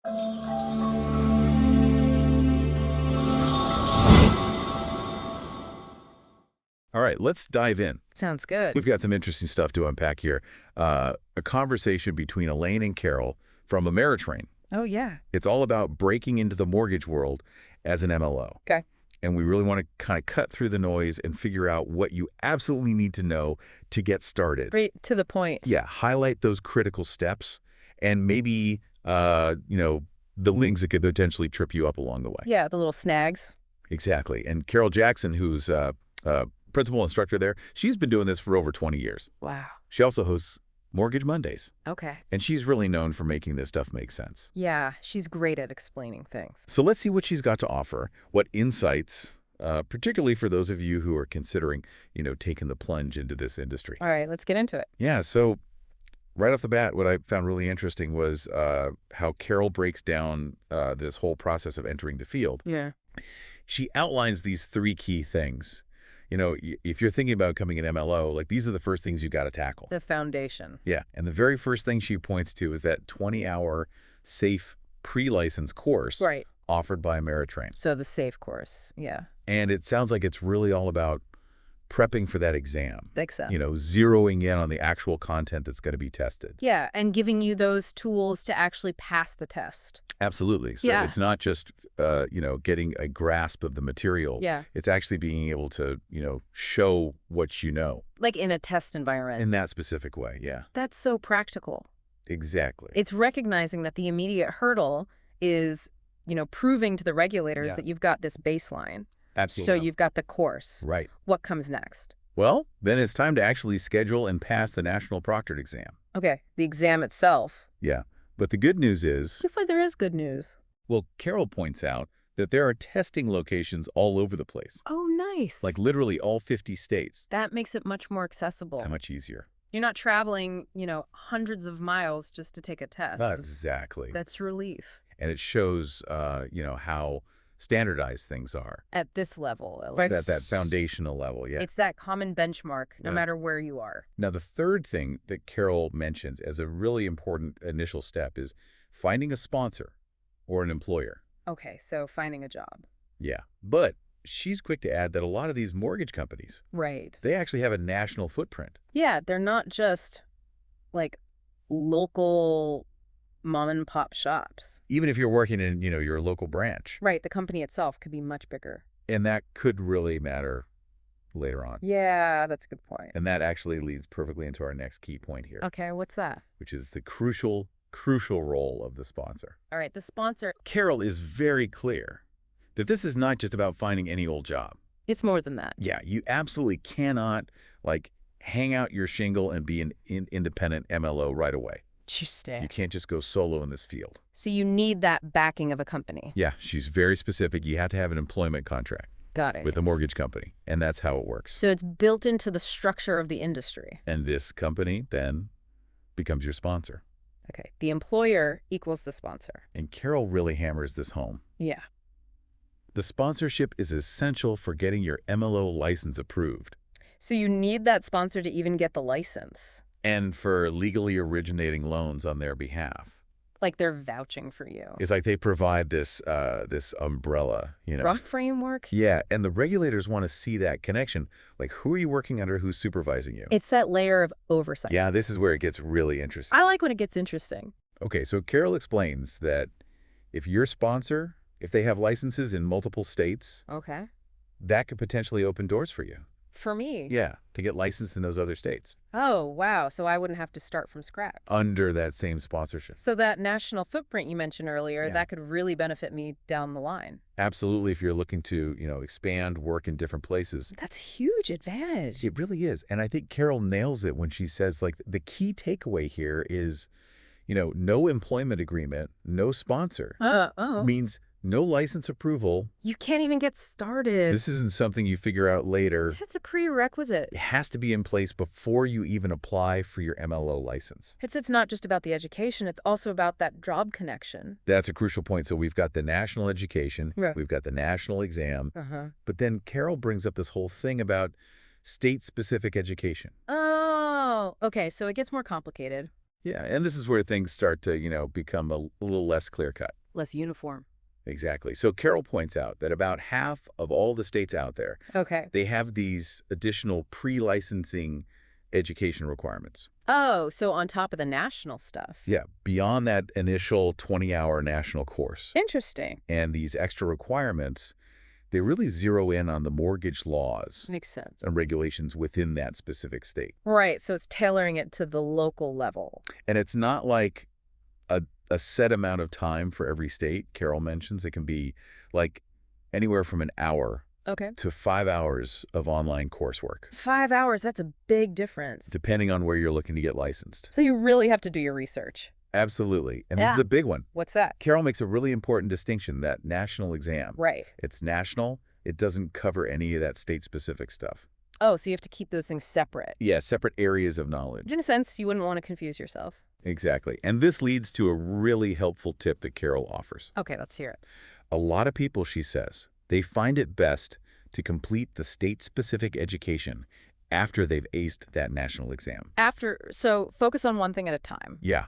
All right, let's dive in. Sounds good. We've got some interesting stuff to unpack here. A conversation between Elaine and Carol from Ameritrain. Oh, yeah. It's all about breaking into the mortgage world as an MLO. Okay. And we really want to kind of cut through the noise and figure out what you absolutely need to know to get started. Right to the point. Yeah, highlight those critical steps and maybe, the links that could potentially trip you up along the way. Yeah, the little snags. Exactly. And Carol Jackson, who's principal instructor there, she's been doing this for over 20 years. Wow. She also hosts Mortgage Mondays. Okay. And she's really known for making this stuff make sense. Yeah, she's great at explaining things. So let's see what she's got to offer, what insights, particularly for those of you who are considering, taking the plunge into this industry. All right, let's get into it. Yeah, so right off the bat, what I found really interesting was how Carol breaks down this whole process of entering the field. Yeah. She outlines these three key things. If you're thinking about becoming an MLO, like these are the first things you got to tackle. The foundation. Yeah. And the very first thing she points to is that 20-hour safe pre-license course Right. offered by Ameritrain. So the safe course. Yeah. And it sounds like it's really all about prepping for that exam. Think so. Zeroing in on the actual content that's going to be tested. Yeah, and giving you those tools to actually pass the test. Absolutely. So Yeah. it's not just, getting a grasp of the material. Yeah. It's actually being able to, show what you know. Like in a test environment. In that specific way, yeah. That's so practical. Exactly. It's recognizing that the immediate hurdle is, proving to the regulators Yeah. that you've got this baseline. Absolutely. So you've got the course. Right. What comes next? Well, then it's time to actually schedule and pass the National Proctored exam. Okay, the exam itself. Yeah. But the good news is, I feel like there is good news. well, Carol points out that there are testing locations all over the place. Oh, nice. Like literally all 50 states. That makes it much more accessible. How much easier. You're not traveling, hundreds of miles just to take a test. Exactly. That's relief. And it shows, how standardized things are. At this level. At that foundational level, yeah. It's that common benchmark, no Yeah. matter where you are. Now, the third thing that Carol mentions as a really important initial step is finding a sponsor or an employer. Okay, so finding a job. Yeah. But she's quick to add that a lot of these mortgage companies, Right. they actually have a national footprint. Yeah, they're not just like local mom and pop shops. Even if you're working in, your local branch. Right, the company itself could be much bigger. And that could really matter later on. Yeah, that's a good point. And that actually leads perfectly into our next key point here, Okay, what's that? which is the crucial role of the sponsor. All right, the sponsor, Carol is very clear that this is not just about finding any old job. it's more than that. Yeah, you absolutely cannot, hang out your shingle and be an independent MLO right away. Interesting. You can't just go solo in this field. So you need that backing of a company. Yeah, she's very specific. You have to have an employment contract Got it. with a mortgage company, and that's how it works. So it's built into the structure of the industry. And this company then becomes your sponsor. Okay, the employer equals the sponsor. And Carol really hammers this home. Yeah. The sponsorship is essential for getting your MLO license approved So you need that sponsor to even get the license. and for legally originating loans on their behalf. Like they're vouching for you. It's like they provide this umbrella, Rough framework? Yeah, and the regulators want to see that connection. Like, who are you working under? Who's supervising you? It's that layer of oversight. Yeah, this is where it gets really interesting. I like when it gets interesting. Okay, so Carol explains that if your sponsor, if they have licenses in multiple states, Okay. that could potentially open doors for you. For me? Yeah, to get licensed in those other states Oh, wow. So I wouldn't have to start from scratch. under that same sponsorship. So that national footprint you mentioned earlier, Yeah. that could really benefit me down the line. Absolutely, if you're looking to, expand, work in different places. That's a huge advantage. It really is. And I think Carol nails it when she says, the key takeaway here is, no employment agreement, no sponsor means no license approval. You can't even get started. This isn't something you figure out later. It's a prerequisite. It has to be in place before you even apply for your MLO license. It's not just about the education. It's also about that job connection. That's a crucial point. So we've got the national education. Yeah. We've got the national exam. Uh-huh. But then Carol brings up this whole thing about state-specific education. Oh, okay. So it gets more complicated. Yeah, and this is where things start to, become a little less clear-cut. Less uniform. Exactly. So Carol points out that about half of all the states out there, Okay. they have these additional pre-licensing education requirements. Oh, so on top of the national stuff. Yeah, beyond that initial 20-hour national course. Interesting. And these extra requirements, they really zero in on the mortgage laws Makes sense. and regulations within that specific state. Right, so it's tailoring it to the local level. And it's not like a set amount of time for every state. Carol mentions it can be like anywhere from an hour Okay. to 5 hours of online coursework, 5 hours, that's a big difference. depending on where you're looking to get licensed. So you really have to do your research. Absolutely. And this is Yeah. a big one. What's that? Carol makes a really important distinction, that national exam. Right. It's national. It doesn't cover any of that state-specific stuff. Oh, so you have to keep those things separate. Yeah, separate areas of knowledge. In a sense, you wouldn't want to confuse yourself. Exactly. And this leads to a really helpful tip that Carol offers. Okay, let's hear it. A lot of people, she says, they find it best to complete the state-specific education after they've aced that national exam. So focus on one thing at a time. Yeah,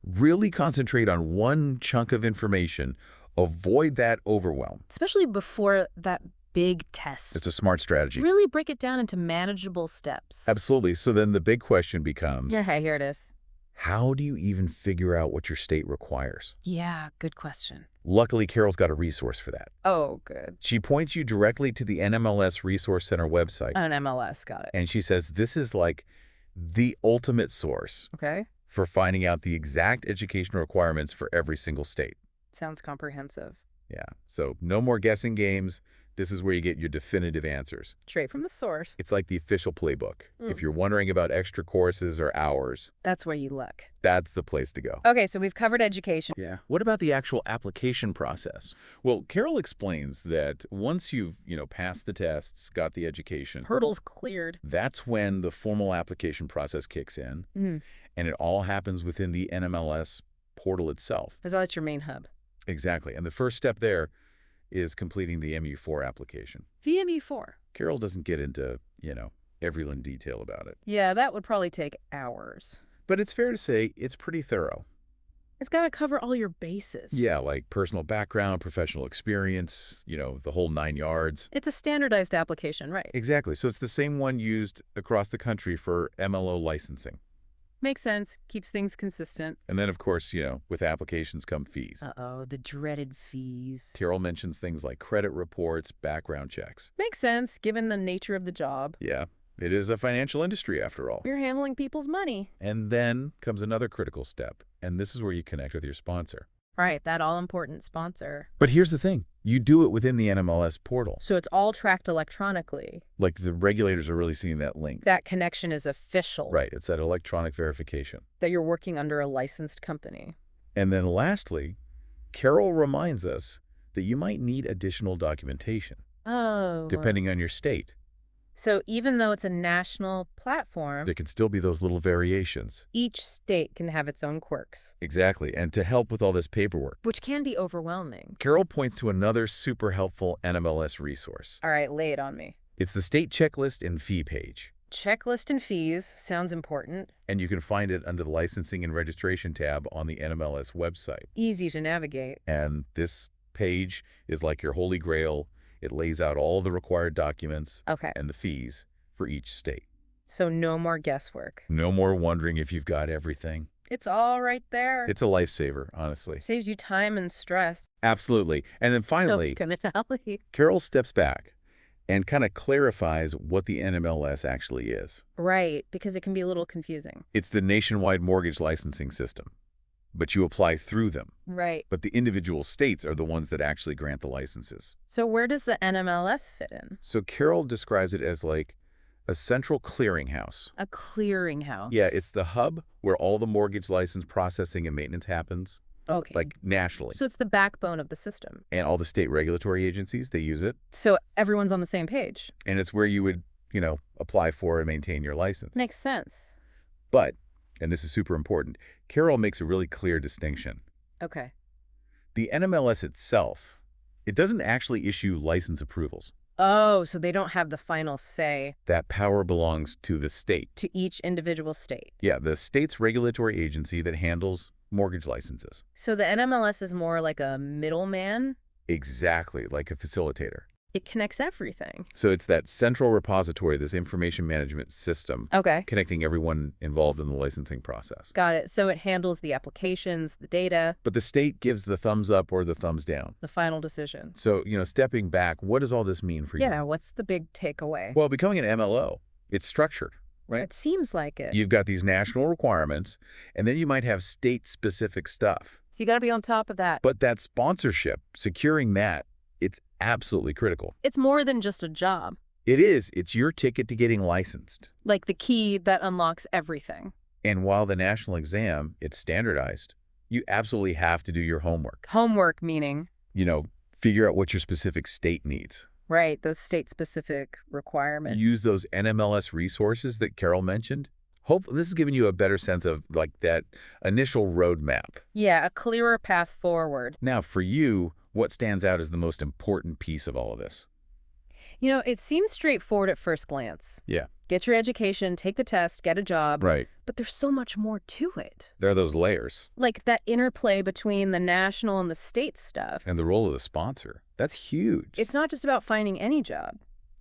really concentrate on one chunk of information. Avoid that overwhelm. Especially before that big test. It's a smart strategy. Really break it down into manageable steps. Absolutely. So then the big question becomes, Okay, here it is. how do you even figure out what your state requires? Yeah, good question. Luckily, Carol's got a resource for that. Oh, good. She points you directly to the NMLS Resource Center website. An MLS, got it. And she says this is like the ultimate source Okay. for finding out the exact education requirements for every single state. Sounds comprehensive. Yeah, so no more guessing games. This is where you get your definitive answers. Straight from the source. It's like the official playbook. If you're wondering about extra courses or hours, That's where you look. that's the place to go. Okay, so we've covered education. Yeah. What about the actual application process? Well, Carol explains that once you've, passed the tests, got the education, Hurdles cleared. that's when the formal application process kicks in, and it all happens within the NMLS portal itself. Because that's your main hub. Exactly. And the first step there is completing the MU4 application. VMU4. Carol doesn't get into, every little detail about it. Yeah, that would probably take hours. But it's fair to say it's pretty thorough. It's got to cover all your bases. Yeah, like personal background, professional experience, the whole 9 yards. It's a standardized application, right? Exactly. So it's the same one used across the country for MLO licensing. Makes sense. Keeps things consistent. And then, of course, with applications come fees. Uh-oh, the dreaded fees. Carol mentions things like credit reports, background checks. Makes sense, given the nature of the job. Yeah, it is a financial industry after all. You're handling people's money. And then comes another critical step, and this is where you connect with your sponsor. Right, that all-important sponsor. But here's the thing. You do it within the NMLS portal. So it's all tracked electronically. Like the regulators are really seeing that link. That connection is official. Right, it's that electronic verification. That you're working under a licensed company. And then lastly, Carol reminds us that you might need additional documentation. Oh. Depending on your state. So even though it's a national platform, There can still be those little variations. each state can have its own quirks, Exactly, and to help with all this paperwork, which can be overwhelming. Carol points to another super helpful NMLS resource. All right, lay it on me. It's the state checklist and fee page, Checklist and fees sounds important. and you can find it under the Licensing and Registration tab on the NMLS website. Easy to navigate. And this page is like your holy grail. It lays out all the required documents Okay. and the fees for each state. So no more guesswork. No more wondering if you've got everything. It's all right there. It's a lifesaver, honestly. Saves you time and stress. Absolutely. And then finally, Self-finality. Carol steps back and kind of clarifies what the NMLS actually is. Right, because it can be a little confusing. It's the nationwide mortgage licensing system, but you apply through them. Right. But the individual states are the ones that actually grant the licenses. So where does the NMLS fit in? So Carol describes it as like a central clearinghouse. A clearinghouse. Yeah, it's the hub where all the mortgage license processing and maintenance happens, okay. like nationally. So it's the backbone of the system. And all the state regulatory agencies, they use it. So everyone's on the same page. And it's where you would, apply for and maintain your license. Makes sense. But, and this is super important, Carol makes a really clear distinction. Okay. The NMLS itself, it doesn't actually issue license approvals. Oh, so they don't have the final say That power belongs to the state. to each individual state. Yeah, the state's regulatory agency that handles mortgage licenses. So the NMLS is more like a middleman? Exactly, like a facilitator. It connects everything. So it's that central repository, this information management system, Okay. connecting everyone involved in the licensing process. Got it. So it handles the applications, the data, But the state gives the thumbs up or the thumbs down. the final decision. So, stepping back, what does all this mean for you? Yeah, what's the big takeaway? Well, becoming an MLO, it's structured, right? It seems like it. You've got these national requirements, and then you might have state-specific stuff. So you got to be on top of that. But that sponsorship, securing that, it's absolutely critical. It's more than just a job. It is. It's your ticket to getting licensed. Like the key that unlocks everything. And while the national exam, it's standardized, you absolutely have to do your homework. Homework meaning? Figure out what your specific state needs. Right, those state-specific requirements. Use those NMLS resources that Carol mentioned. Hope this has given you a better sense of that initial roadmap. Yeah, a clearer path forward. Now, for you, what stands out as the most important piece of all of this? It seems straightforward at first glance. Yeah. Get your education, take the test, get a job. Right. But there's so much more to it. There are those layers. Like that interplay between the national and the state stuff. And the role of the sponsor. That's huge. It's not just about finding any job.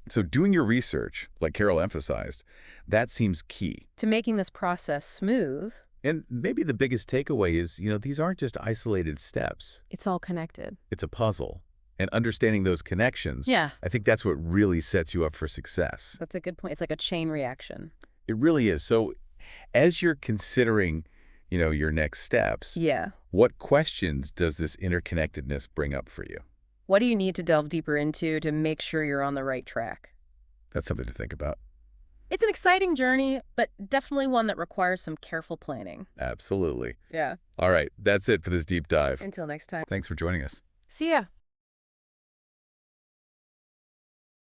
So doing your research, like Carol emphasized, that seems key. To making this process smooth. And maybe the biggest takeaway is, these aren't just isolated steps. It's all connected. It's a puzzle. And understanding those connections, Yeah. I think that's what really sets you up for success. That's a good point. It's like a chain reaction. It really is. So as you're considering, your next steps, Yeah. what questions does this interconnectedness bring up for you? What do you need to delve deeper into to make sure you're on the right track? That's something to think about. It's an exciting journey, but definitely one that requires some careful planning. Absolutely. Yeah. All right. That's it for this deep dive. Until next time. Thanks for joining us. See ya.